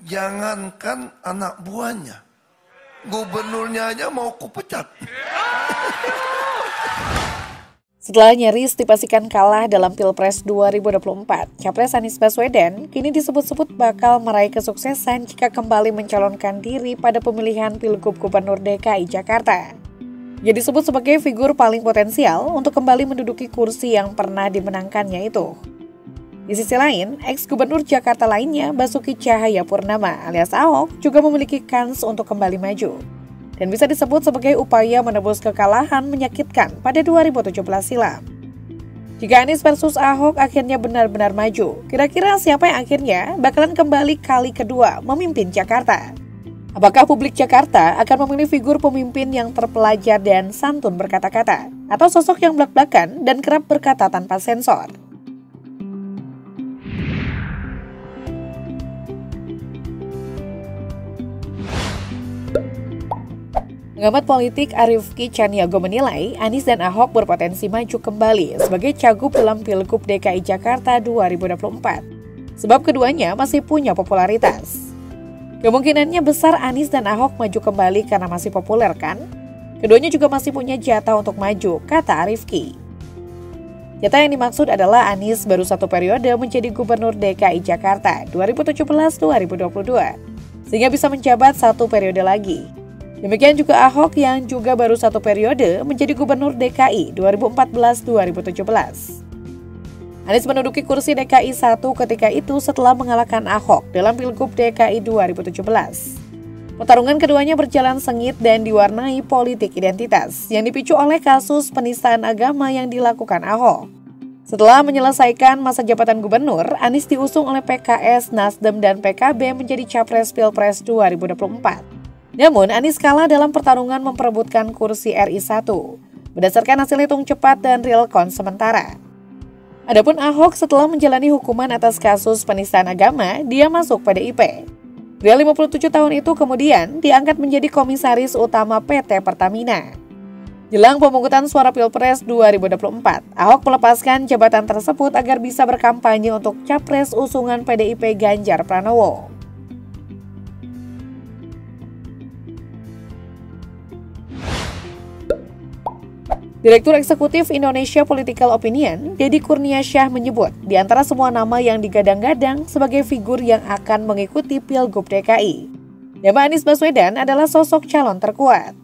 Jangankan anak buahnya, gubernurnya aja mau kupecat. Setelah nyaris dipastikan kalah dalam Pilpres 2024, Capres Anies Baswedan kini disebut-sebut bakal meraih kesuksesan jika kembali mencalonkan diri pada pemilihan Pilgub Gubernur DKI Jakarta. Ia disebut sebagai figur paling potensial untuk kembali menduduki kursi yang pernah dimenangkannya itu. Di sisi lain, ex-gubernur Jakarta lainnya Basuki Cahayapurnama alias Ahok juga memiliki kans untuk kembali maju. Dan bisa disebut sebagai upaya menebus kekalahan menyakitkan pada 2017 silam. Jika Anies versus Ahok akhirnya benar-benar maju, kira-kira siapa yang akhirnya bakalan kembali kali kedua memimpin Jakarta? Apakah publik Jakarta akan memilih figur pemimpin yang terpelajar dan santun berkata-kata, atau sosok yang blak-blakan dan kerap berkata tanpa sensor? Pengamat politik Arifki Caniago menilai Anies dan Ahok berpotensi maju kembali sebagai cagup dalam Pilgub DKI Jakarta 2024. Sebab keduanya masih punya popularitas. Kemungkinannya besar Anies dan Ahok maju kembali karena masih populer kan? Keduanya juga masih punya jatah untuk maju, kata Arifki. Jatah yang dimaksud adalah Anies baru satu periode menjadi Gubernur DKI Jakarta 2017-2022, sehingga bisa menjabat satu periode lagi. Demikian juga Ahok yang juga baru satu periode menjadi Gubernur DKI 2014-2017. Anies menduduki kursi DKI 1 ketika itu setelah mengalahkan Ahok dalam Pilgub DKI 2017. Pertarungan keduanya berjalan sengit dan diwarnai politik identitas yang dipicu oleh kasus penistaan agama yang dilakukan Ahok. Setelah menyelesaikan masa jabatan gubernur, Anies diusung oleh PKS, Nasdem, dan PKB menjadi Capres Pilpres 2024. Namun, Anies kalah dalam pertarungan memperebutkan kursi RI 1 berdasarkan hasil hitung cepat dan real count sementara. Adapun Ahok setelah menjalani hukuman atas kasus penistaan agama, dia masuk PDIP. Pria 57 tahun itu kemudian diangkat menjadi komisaris utama PT Pertamina. Jelang pemungutan suara Pilpres 2024, Ahok melepaskan jabatan tersebut agar bisa berkampanye untuk capres usungan PDIP Ganjar Pranowo. Direktur Eksekutif Indonesia Political Opinion, Deddy Kurniasyah menyebut, di antara semua nama yang digadang-gadang sebagai figur yang akan mengikuti Pilgub DKI, nama Anies Baswedan adalah sosok calon terkuat.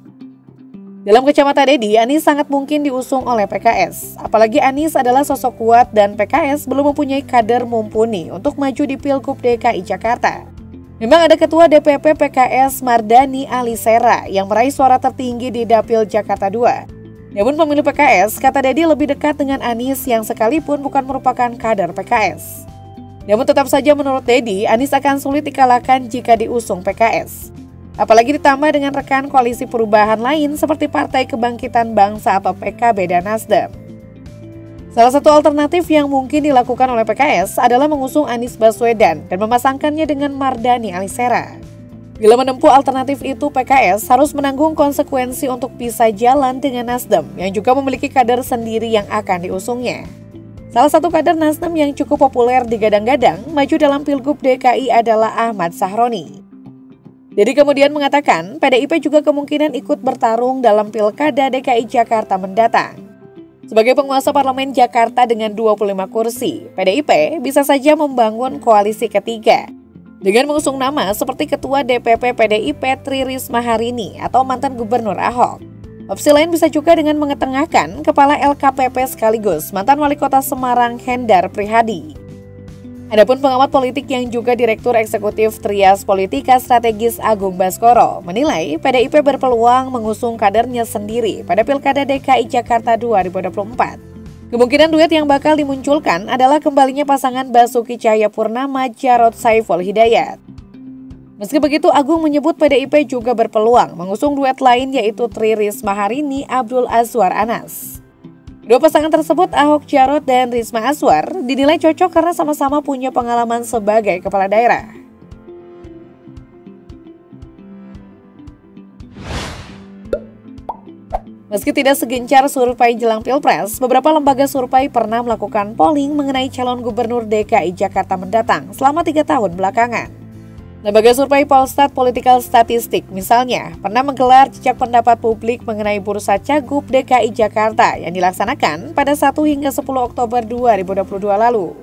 Dalam kacamata Deddy, Anies sangat mungkin diusung oleh PKS. Apalagi Anies adalah sosok kuat dan PKS belum mempunyai kader mumpuni untuk maju di Pilgub DKI Jakarta. Memang ada Ketua DPP PKS Mardani Alisera yang meraih suara tertinggi di Dapil Jakarta 2. Namun pemilih PKS, kata Deddy, lebih dekat dengan Anies yang sekalipun bukan merupakan kader PKS. Namun tetap saja menurut Deddy, Anies akan sulit dikalahkan jika diusung PKS. Apalagi ditambah dengan rekan koalisi perubahan lain seperti Partai Kebangkitan Bangsa atau PKB dan Nasdem. Salah satu alternatif yang mungkin dilakukan oleh PKS adalah mengusung Anies Baswedan dan memasangkannya dengan Mardani Alisera. Bila menempuh alternatif itu, PKS harus menanggung konsekuensi untuk pisah jalan dengan Nasdem yang juga memiliki kader sendiri yang akan diusungnya. Salah satu kader Nasdem yang cukup populer digadang-gadang maju dalam Pilgub DKI adalah Ahmad Sahroni. Deddy kemudian mengatakan PDIP juga kemungkinan ikut bertarung dalam Pilkada DKI Jakarta mendatang. Sebagai penguasa parlemen Jakarta dengan 25 kursi, PDIP bisa saja membangun koalisi ketiga dengan mengusung nama seperti Ketua DPP PDIP Tri Risma Harini atau mantan Gubernur Ahok. Opsi lain bisa juga dengan mengetengahkan Kepala LKPP sekaligus mantan Wali Kota Semarang Hendar Prihadi. Adapun pengamat politik yang juga Direktur Eksekutif Trias Politika Strategis Agung Baskoro menilai PDIP berpeluang mengusung kadernya sendiri pada Pilkada DKI Jakarta 2024. Kemungkinan duet yang bakal dimunculkan adalah kembalinya pasangan Basuki Cahayapurnama Jarod Saiful Hidayat. Meski begitu, Agung menyebut PDIP juga berpeluang mengusung duet lain yaitu Tri Risma Harini Abdul Azwar Anas. Dua pasangan tersebut, Ahok Jarod dan Risma Azwar, dinilai cocok karena sama-sama punya pengalaman sebagai kepala daerah. Meski tidak segencar survei jelang Pilpres, beberapa lembaga survei pernah melakukan polling mengenai calon gubernur DKI Jakarta mendatang selama 3 tahun belakangan. Lembaga survei Polstat Political Statistik misalnya pernah menggelar jejak pendapat publik mengenai bursa Cagup DKI Jakarta yang dilaksanakan pada 1 hingga 10 Oktober 2022 lalu.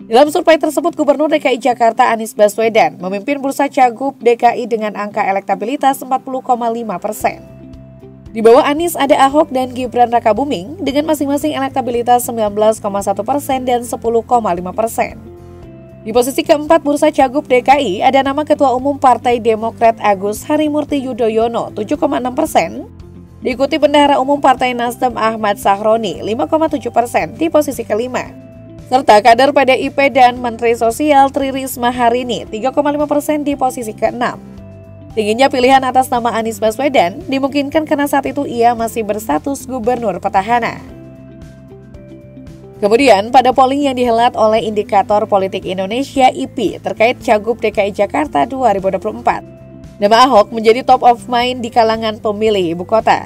Dalam survei tersebut, Gubernur DKI Jakarta Anies Baswedan memimpin bursa Cagup DKI dengan angka elektabilitas 40,5%. Di bawah Anies ada Ahok dan Gibran Rakabuming dengan masing-masing elektabilitas 19,1% dan 10,5%. Di posisi keempat bursa Cagup DKI ada nama Ketua Umum Partai Demokrat Agus Harimurti Yudhoyono 7,6%, diikuti Bendahara Umum Partai Nasdem Ahmad Sahroni 5,7% di posisi kelima, serta kader PDIP dan Menteri Sosial Tri Risma Harini 3,5% di posisi keenam. Tingginya pilihan atas nama Anies Baswedan dimungkinkan karena saat itu ia masih berstatus gubernur petahana. Kemudian, pada polling yang dihelat oleh Indikator Politik Indonesia (IPI) terkait Cagup DKI Jakarta 2024, nama Ahok menjadi top of mind di kalangan pemilih ibu kota.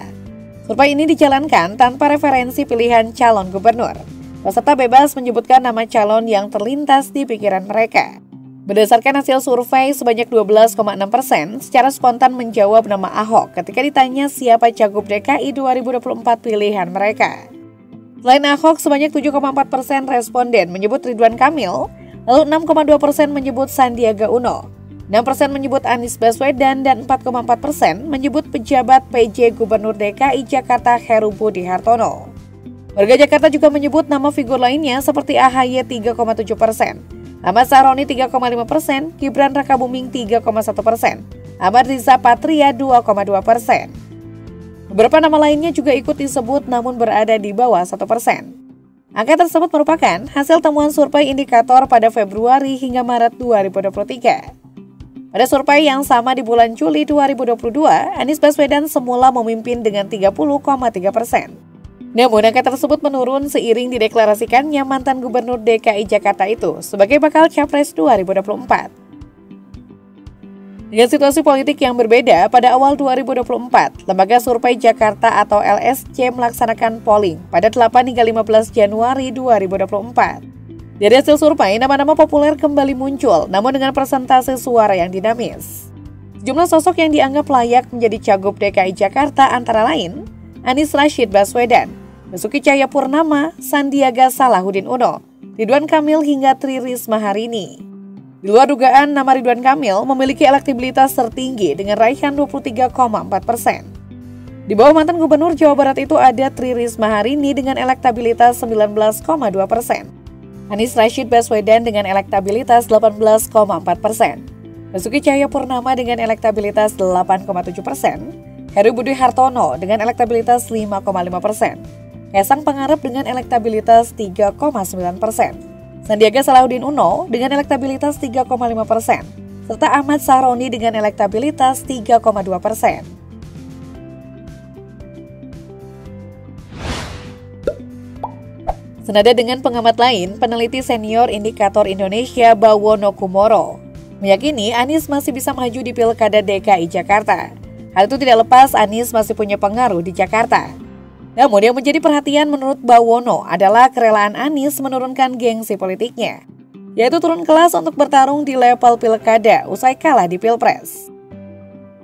Survei ini dijalankan tanpa referensi pilihan calon gubernur. Peserta bebas menyebutkan nama calon yang terlintas di pikiran mereka. Berdasarkan hasil survei, sebanyak 12,6% secara spontan menjawab nama Ahok ketika ditanya siapa Cagup DKI 2024 pilihan mereka. Selain Ahok, sebanyak 7,4% responden menyebut Ridwan Kamil, lalu 6,2% menyebut Sandiaga Uno, 6% menyebut Anies Baswedan, dan 4,4% menyebut pejabat PJ Gubernur DKI Jakarta Heru Budi Hartono. Warga Jakarta juga menyebut nama figur lainnya seperti AHY 3,7%, Ahmad Sahroni 3,5%, Gibran Rakabuming 3,1%, Ahmad Riza Patria 2,2%. Beberapa nama lainnya juga ikut disebut namun berada di bawah 1%. Angka tersebut merupakan hasil temuan survei Indikator pada Februari hingga Maret 2023. Pada survei yang sama di bulan Juli 2022, Anies Baswedan semula memimpin dengan 30,3%. Namun angka tersebut menurun seiring dideklarasikannya mantan Gubernur DKI Jakarta itu sebagai bakal Capres 2024. Dengan situasi politik yang berbeda, pada awal 2024, Lembaga Survei Jakarta atau LSC melaksanakan polling pada 8 hingga 15 Januari 2024. Dari hasil survei, nama-nama populer kembali muncul, namun dengan persentase suara yang dinamis. Sejumlah sosok yang dianggap layak menjadi Cagup DKI Jakarta antara lain Anies Rashid Baswedan, Basuki Cahayapurnama, Sandiaga Salahuddin Uno, Ridwan Kamil hingga Tri Risma Harini. Di luar dugaan, nama Ridwan Kamil memiliki elektabilitas tertinggi dengan raihan 23,4%. Di bawah mantan Gubernur Jawa Barat itu ada Tri Risma Harini dengan elektabilitas 19,2%. Anies Rashid Baswedan dengan elektabilitas 18,4%. Basuki Cahayapurnama dengan elektabilitas 8,7%. Heru Budi Hartono dengan elektabilitas 5,5%. Kaisang Pangarep dengan elektabilitas 3,9%. Sandiaga Salahuddin Uno dengan elektabilitas 3,5%, serta Ahmad Sahroni dengan elektabilitas 3,2%. Senada dengan pengamat lain, peneliti senior Indikator Indonesia Bawono Kumoro meyakini Anies masih bisa maju di Pilkada DKI Jakarta. Hal itu tidak lepas Anies masih punya pengaruh di Jakarta. Namun yang menjadi perhatian menurut Bawono adalah kerelaan Anies menurunkan gengsi politiknya, yaitu turun kelas untuk bertarung di level pilkada usai kalah di Pilpres.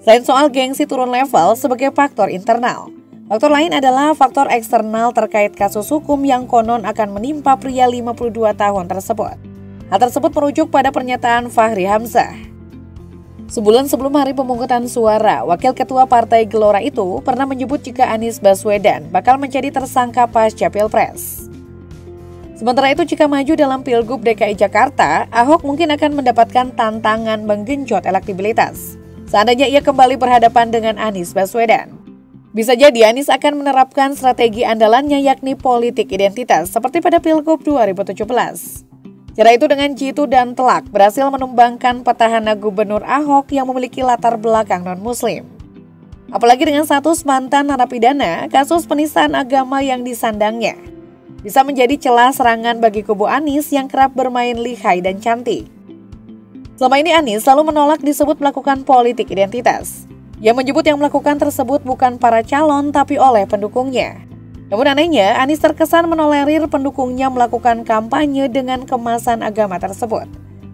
Selain soal gengsi turun level sebagai faktor internal, faktor lain adalah faktor eksternal terkait kasus hukum yang konon akan menimpa pria 52 tahun tersebut. Hal tersebut merujuk pada pernyataan Fahri Hamzah. Sebulan sebelum hari pemungutan suara, Wakil Ketua Partai Gelora itu pernah menyebut jika Anies Baswedan bakal menjadi tersangka pasca Pilpres. Sementara itu, jika maju dalam Pilgub DKI Jakarta, Ahok mungkin akan mendapatkan tantangan menggenjot elektabilitas seandainya ia kembali berhadapan dengan Anies Baswedan. Bisa jadi Anies akan menerapkan strategi andalannya yakni politik identitas seperti pada Pilgub 2017. Cara itu dengan jitu dan telak berhasil menumbangkan petahana Gubernur Ahok yang memiliki latar belakang non-muslim. Apalagi dengan status mantan narapidana kasus penistaan agama yang disandangnya, bisa menjadi celah serangan bagi kubu Anies yang kerap bermain lihai dan cantik. Selama ini Anies selalu menolak disebut melakukan politik identitas. Ia menyebut yang melakukan tersebut bukan para calon tapi oleh pendukungnya. Namun anehnya, Anies terkesan menolerir pendukungnya melakukan kampanye dengan kemasan agama tersebut.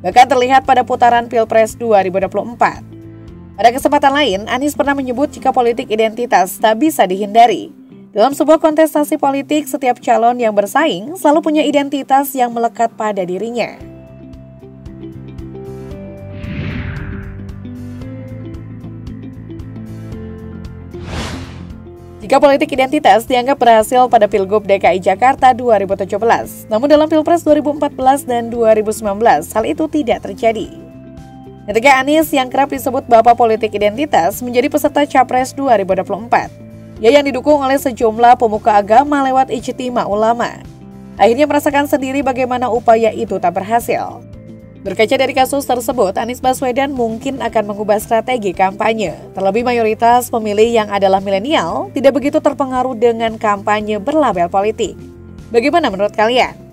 bahkan terlihat pada putaran Pilpres 2024. Pada kesempatan lain, Anies pernah menyebut jika politik identitas tak bisa dihindari. Dalam sebuah kontestasi politik, setiap calon yang bersaing selalu punya identitas yang melekat pada dirinya. Jika politik identitas dianggap berhasil pada Pilgub DKI Jakarta 2017, namun dalam Pilpres 2014 dan 2019, hal itu tidak terjadi. Ketika Anies yang kerap disebut Bapak Politik Identitas menjadi peserta Capres 2024, ia yang didukung oleh sejumlah pemuka agama lewat ijtima ulama, akhirnya merasakan sendiri bagaimana upaya itu tak berhasil. Berkaca dari kasus tersebut, Anies Baswedan mungkin akan mengubah strategi kampanye. Terlebih mayoritas pemilih yang adalah milenial tidak begitu terpengaruh dengan kampanye berlabel politik. Bagaimana menurut kalian?